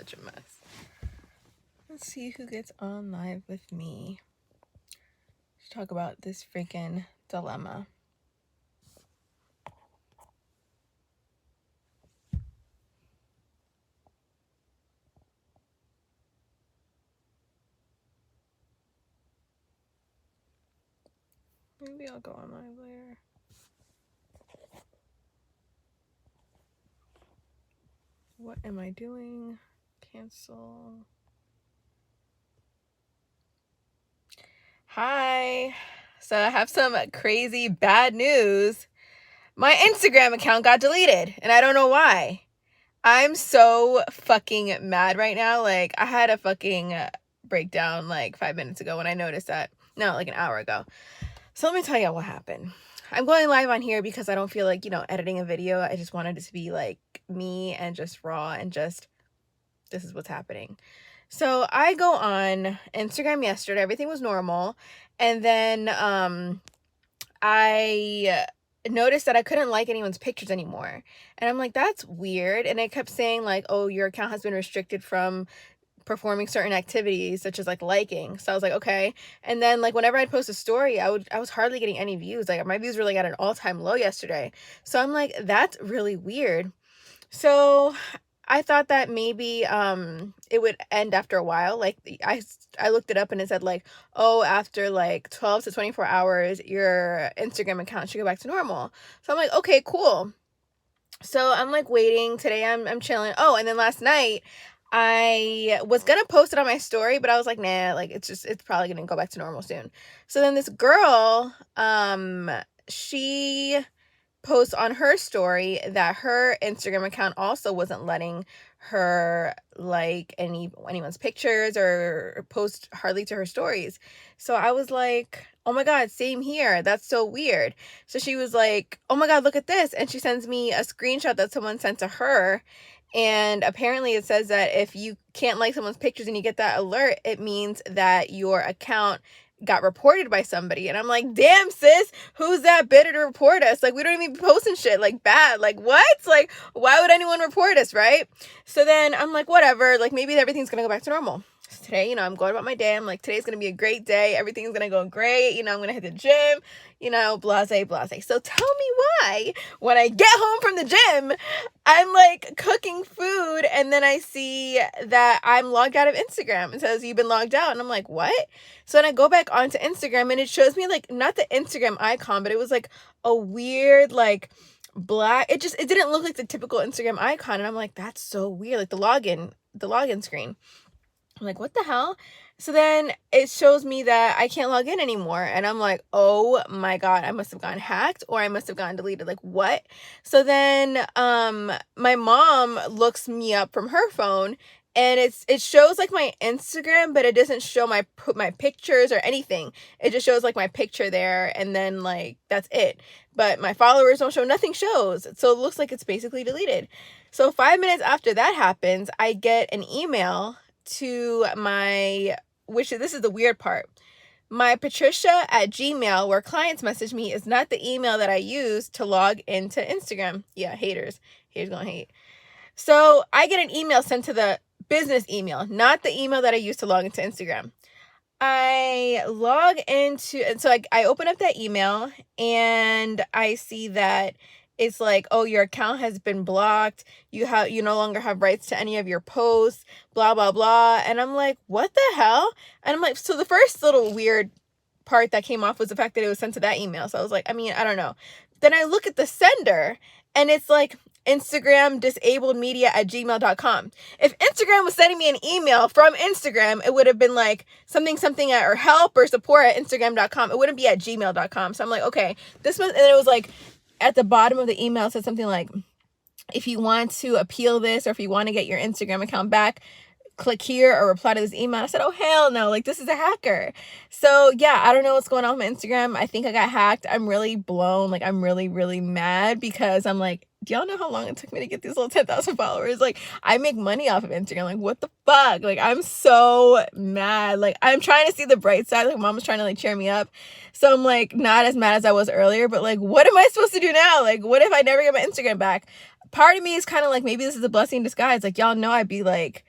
such a mess. Let's see who gets on live with me. Let's talk about this freaking dilemma. Maybe I'll go on live later. What am I doing? Cancel. Hi. So I have some crazy bad news. My Instagram account got deleted, and I don't know why. I'm so fucking mad right now. Like, I had a fucking breakdown like 5 minutes ago when I noticed that. No, like an hour ago. So let me tell you what happened. I'm going live on here because I don't feel like, editing a video. I just wanted it to be like me and just raw and just, this is what's happening. So I go on Instagram yesterday. Everything was normal. And then I noticed that I couldn't like anyone's pictures anymore. And I'm like, that's weird. And it kept saying like, oh, your account has been restricted from performing certain activities such as like liking. So I was like, okay. And then like whenever I'd post a story, I was hardly getting any views. Like my views were like at an all-time low yesterday. So I'm like, that's really weird. So I thought that maybe it would end after a while. Like I looked it up and it said like, oh, after like 12 to 24 hours, your Instagram account should go back to normal. So I'm like, okay, cool. So I'm like waiting. Today I'm chilling. Oh, and then last night I was gonna post it on my story, but I was like, nah, like it's probably gonna go back to normal soon. So then this girl, she posts on her story that her Instagram account also wasn't letting her like anyone's pictures or post hardly to her stories. So I was like, oh my God, same here. That's so weird. So she was like, oh my God, look at this. And she sends me a screenshot that someone sent to her. And apparently it says that if you can't like someone's pictures and you get that alert, it means that your account got reported by somebody. And I'm like, damn, sis, who's that bitter to report us? Like, we don't even be posting shit like bad. Like, what? Like, why would anyone report us, right? So then I'm like, whatever, like maybe everything's gonna go back to normal. So today, I'm going about my day. I'm like, today's gonna be a great day. Everything's gonna go great. I'm gonna hit the gym, blase. So tell me why when I get home from the gym, I'm like cooking food and then I see that I'm logged out of Instagram. It says you've been logged out. And I'm like, what? So then I go back onto Instagram and it shows me like not the Instagram icon, but it was like a weird like black. It didn't look like the typical Instagram icon. And I'm like, that's so weird. Like the login screen. I'm like, what the hell? So then it shows me that I can't log in anymore. And I'm like, oh my God, I must have gotten hacked or I must have gotten deleted. Like what? So then my mom looks me up from her phone and it shows like my Instagram, but it doesn't show my pictures or anything. It just shows like my picture there and then like that's it. But my followers don't show, nothing shows. So it looks like it's basically deleted. So 5 minutes after that happens, I get an email to my, this is the weird part. My Patricia@gmail, where clients message me, is not the email that I use to log into Instagram. Yeah, haters gonna hate. So I get an email sent to the business email, not the email that I use to log into Instagram. I log into, and so I open up that email and I see that it's like, oh, your account has been blocked. You no longer have rights to any of your posts, blah, blah, blah. And I'm like, what the hell? And I'm like, so the first little weird part that came off was the fact that it was sent to that email. So I was like, I don't know. Then I look at the sender and it's like Instagram disabledmedia@gmail.com. If Instagram was sending me an email from Instagram, it would have been like something or help or support at Instagram.com. It wouldn't be at gmail.com. So I'm like, okay, this was, and it was like, at the bottom of the email, it said something like, if you want to appeal this or if you want to get your Instagram account back, click here or reply to this email. I said, oh, hell no. Like, this is a hacker. So, yeah, I don't know what's going on with my Instagram. I think I got hacked. I'm really blown. Like, I'm really, really mad because I'm like, do y'all know how long it took me to get these little 10,000 followers? Like, I make money off of Instagram. Like, what the fuck? Like, I'm so mad. Like, I'm trying to see the bright side. Like, mom was trying to, like, cheer me up. So I'm, like, not as mad as I was earlier. But, like, what am I supposed to do now? Like, what if I never get my Instagram back? Part of me is kind of like, maybe this is a blessing in disguise. Like, y'all know I'd be, like,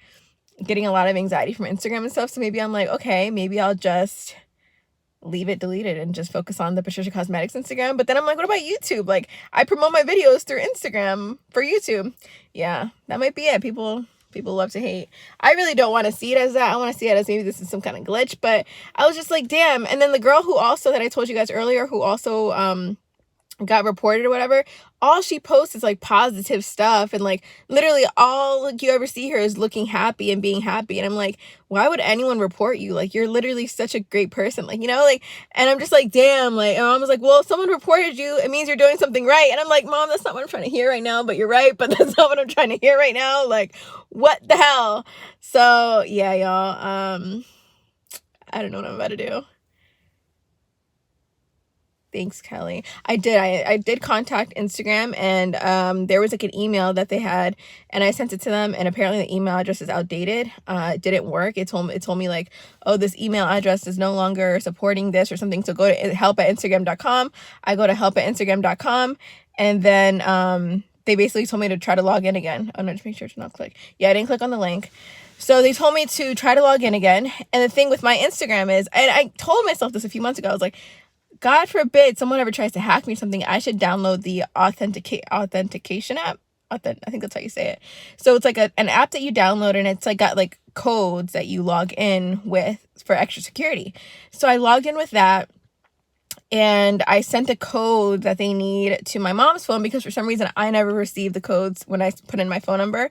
getting a lot of anxiety from Instagram and stuff. So maybe I'm like, okay, maybe I'll just leave it deleted and just focus on the Patricia Cosmetics Instagram. But then I'm like, what about YouTube? Like, I promote my videos through Instagram for YouTube. Yeah, that might be it. People love to hate. I really don't want to see it as that. I want to see it as maybe this is some kind of glitch. But I was just like, damn. And then the girl who also, that I told you guys earlier, who also got reported or whatever, all she posts is like positive stuff, and like literally all like you ever see her is looking happy and being happy. And I'm like, why would anyone report you? Like, you're literally such a great person, like, you know, like. And I'm just like, damn. Like, and Mom was like, well, if someone reported you, it means you're doing something right. And I'm like, Mom, that's not what I'm trying to hear right now, but you're right, but that's not what I'm trying to hear right now. Like, what the hell? So yeah, y'all, I don't know what I'm about to do. Thanks, Kelly. I did contact Instagram, and there was like an email that they had, and I sent it to them, and apparently the email address is outdated. It didn't work. It told me like, oh, this email address is no longer supporting this or something. So go to help@instagram.com. I go to help@instagram.com, and then they basically told me to try to log in again. Oh no, just make sure to not click. Yeah, I didn't click on the link. So they told me to try to log in again. And the thing with my Instagram is, and I told myself this a few months ago, I was like, God forbid someone ever tries to hack me or something, I should download the authentication app. I think that's how you say it. So it's like an app that you download, and it's like got like codes that you log in with for extra security. So I logged in with that, and I sent a code that they need to my mom's phone, because for some reason I never received the codes when I put in my phone number.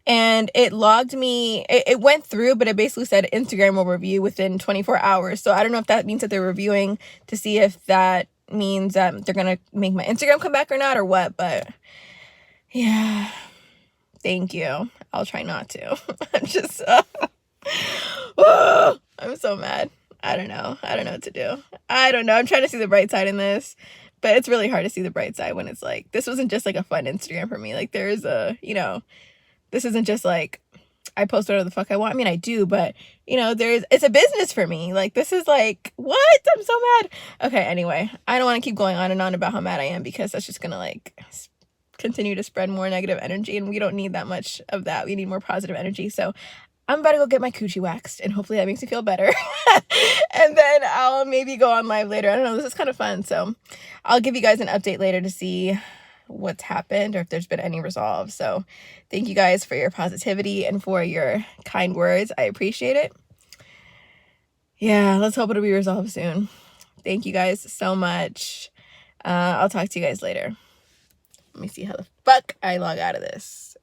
And it logged me, it went through, but it basically said Instagram will review within 24 hours. So I don't know if that means that they're reviewing to see if that means they're going to make my Instagram come back or not, or what. But yeah, thank you. I'll try not to. I'm just, I'm so mad. I don't know what to do. I don't know. I'm trying to see the bright side in this, but it's really hard to see the bright side when it's like, this wasn't just like a fun Instagram for me. Like, there's a, you know, this isn't just like, I post whatever the fuck I want. I mean, I do, but you know, it's a business for me. Like, this is like, what? I'm so mad. Okay. Anyway, I don't want to keep going on and on about how mad I am, because that's just going to like continue to spread more negative energy, and we don't need that much of that. We need more positive energy. So I'm about to go get my coochie waxed, and hopefully that makes me feel better. And then I'll maybe go on live later. I don't know. This is kind of fun. So I'll give you guys an update later to see what's happened or if there's been any resolve. So thank you guys for your positivity and for your kind words. I appreciate it. Yeah, let's hope it'll be resolved soon. Thank you guys so much. I'll talk to you guys later. Let me see how the fuck I log out of this.